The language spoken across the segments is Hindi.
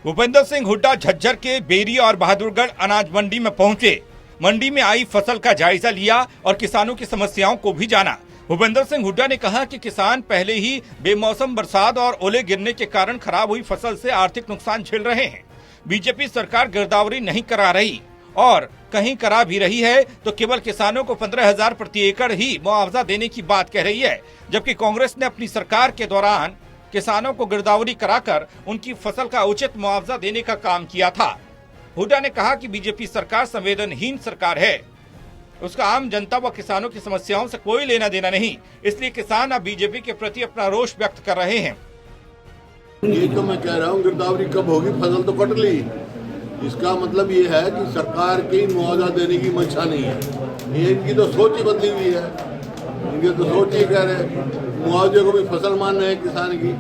भूपेंद्र सिंह हुड्डा झज्जर के बेरी और बहादुरगढ़ अनाज मंडी में पहुंचे। मंडी में आई फसल का जायजा लिया और किसानों की समस्याओं को भी जाना। भूपेंद्र सिंह हुड्डा ने कहा कि किसान पहले ही बेमौसम बरसात और ओले गिरने के कारण खराब हुई फसल से आर्थिक नुकसान झेल रहे हैं। बीजेपी सरकार गिरदावरी नहीं करा रही और कहीं करा भी रही है तो केवल किसानों को 15,000 प्रति एकड़ ही मुआवजा देने की बात कह रही है, जबकि कांग्रेस ने अपनी सरकार के दौरान किसानों को गिरदावरी कराकर उनकी फसल का उचित मुआवजा देने का काम किया था। हुड्डा ने कहा कि बीजेपी सरकार संवेदनहीन सरकार है, उसका आम जनता व किसानों की समस्याओं से कोई लेना देना नहीं, इसलिए किसान अब बीजेपी के प्रति अपना रोष व्यक्त कर रहे हैं। ये तो मैं कह रहा हूँ, गिरदावरी कब होगी? फसल तो कट ली। इसका मतलब ये है कि सरकार की मुआवजा देने की मंशा नहीं है। ये इनकी तो सोच ही बदली हुई है। इनके तो सोच ही कह रहे मुआवजे को भी फसल मान रहे हैं किसान की।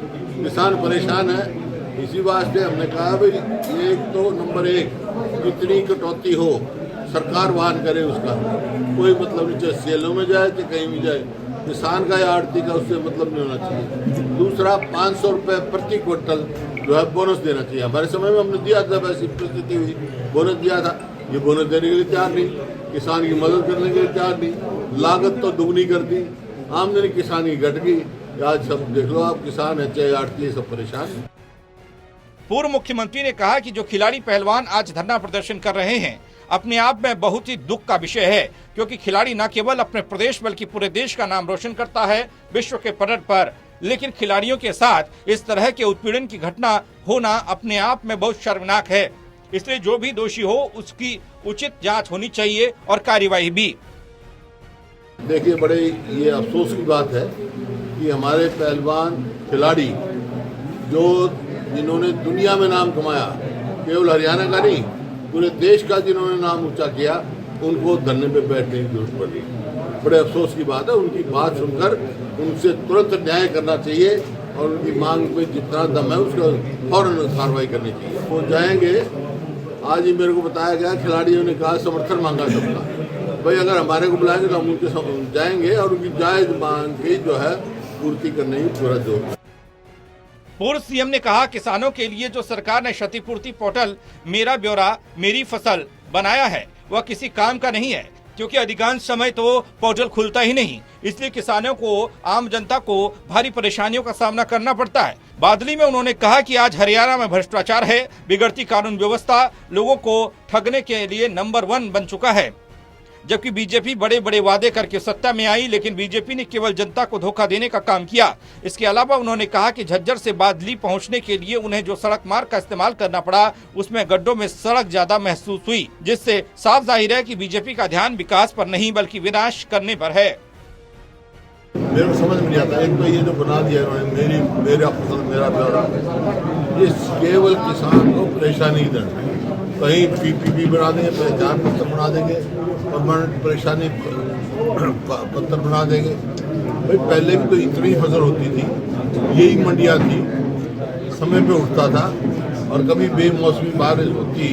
किसान परेशान है, इसी वास्ते हमने कहा भाई एक तो नंबर एक कितनी कटौती हो सरकार वहन करे, उसका कोई मतलब नहीं, चाहे सेलों में जाए चाहे कहीं भी जाए, किसान का या आड़ती का उससे मतलब नहीं होना चाहिए। दूसरा 500 रुपये प्रति क्विंटल जो है बोनस देना चाहिए। हमारे समय में हमने दिया था, वैसी परिस्थिति हुई बोनस दिया था। ये बोनस देने के लिए तैयार नहीं, किसान की मदद करने के लिए तैयार नहीं, लागत तो दुगनी कर दी, आमदनी किसान की घट गई। आज सब देख लो आप, किसान है चाहे आड़ती है, सब परेशान है। पूर्व मुख्यमंत्री ने कहा कि जो खिलाड़ी पहलवान आज धरना प्रदर्शन कर रहे हैं अपने आप में बहुत ही दुख का विषय है, क्योंकि खिलाड़ी न केवल अपने प्रदेश बल्कि पूरे देश का नाम रोशन करता है विश्व के पटल पर, लेकिन खिलाड़ियों के साथ इस तरह के उत्पीड़न की घटना होना अपने आप में बहुत शर्मनाक है। इसलिए जो भी दोषी हो उसकी उचित जांच होनी चाहिए और कार्यवाही भी। देखिए, बड़े ये अफसोस की बात है कि हमारे पहलवान खिलाड़ी जो जिन्होंने दुनिया में नाम कमाया, केवल हरियाणा का नहीं पूरे देश का जिन्होंने नाम ऊंचा किया, उनको धरने पे बैठने की जरूरत पड़ी। बड़े अफसोस की बात है। उनकी बात सुनकर उनसे तुरंत न्याय करना चाहिए और उनकी मांग पे जितना दम है उसका फौरन कार्रवाई करनी चाहिए। वो जाएंगे, आज ही मेरे को बताया गया, खिलाड़ियों ने कहा समर्थन मांगा सबका, भाई अगर हमारे को बुलाएंगे तो हम उनके जाएंगे और उनकी जायज मांग की जो है पूर्ति करने की पूरा जोर। पूर्व सीएम ने कहा किसानों के लिए जो सरकार ने क्षतिपूर्ति पोर्टल मेरा ब्यौरा मेरी फसल बनाया है वह किसी काम का नहीं है, क्योंकि अधिकांश समय तो पोर्टल खुलता ही नहीं। इसलिए किसानों को, आम जनता को भारी परेशानियों का सामना करना पड़ता है। बादली में उन्होंने कहा कि आज हरियाणा में भ्रष्टाचार है, बिगड़ती कानून व्यवस्था लोगों को ठगने के लिए नंबर 1 बन चुका है। जबकि बीजेपी बड़े बड़े वादे करके सत्ता में आई, लेकिन बीजेपी ने केवल जनता को धोखा देने का काम किया। इसके अलावा उन्होंने कहा कि झज्जर से बादली पहुंचने के लिए उन्हें जो सड़क मार्ग का इस्तेमाल करना पड़ा उसमें गड्ढों में सड़क ज्यादा महसूस हुई, जिससे साफ जाहिर है कि बीजेपी का ध्यान विकास पर नहीं बल्कि विनाश करने पर है। मेरे को समझ में नहीं आता, एक तो ये जो बना दिया उन्होंने मेरा फसल मेरा ब्यौरा, ये केवल किसान को परेशानी देना। कहीं पीपीपी बना देंगे, पहचान पत्र बना देंगे, परमानेंट परेशानी पत्र बना देंगे। भाई पहले भी तो इतनी फसल होती थी, यही मंडियाँ थी, समय पे उठता था और कभी बेमौसमी बारिश होती,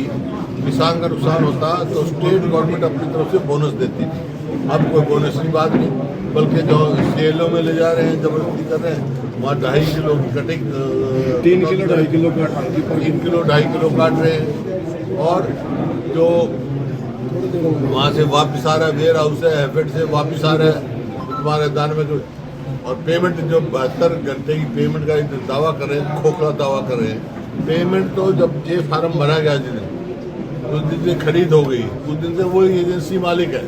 किसान का नुकसान होता तो स्टेट गवर्नमेंट अपनी तरफ से बोनस देती थी। अब कोई बोनस की बात नहीं, बल्कि जो सेलों में ले जा रहे हैं, जबरदस्ती कर रहे हैं, वहाँ 2.5 किलो की कटिंग 3 किलो 2.5 किलो काट रहे हैं और जो वहाँ से वापस आ रहा है, वेयर हाउस है, हैफेड से वापस आ रहा है तुम्हारे दान में जो, और पेमेंट जो 72 घंटे की पेमेंट का दावा कर रहे हैं, खोखला दावा कर रहे हैं। पेमेंट तो जब ये फार्म भरा गया जिस दिन, उस दिन से खरीद हो गई, उस दिन से वही एजेंसी मालिक है।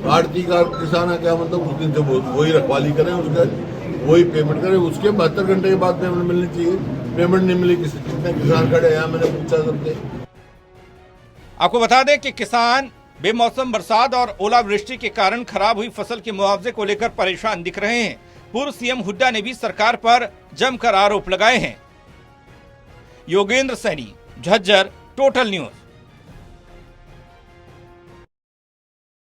आड़ती का किसान है, क्या मतलब उस दिन से वही रखवाली करें, उसका वही पेमेंट करें, उसके 72 घंटे के बाद पेमेंट मिलनी चाहिए। पेमेंट नहीं मिली, कितने किसान खड़े हैं, मैंने पूछा सबसे। आपको बता दें कि किसान बेमौसम बरसात और ओलावृष्टि के कारण खराब हुई फसल के मुआवजे को लेकर परेशान दिख रहे हैं। पूर्व सीएम हुड्डा ने भी सरकार पर जमकर आरोप लगाए हैं। Yogendra Saini, Jhajjar, total news.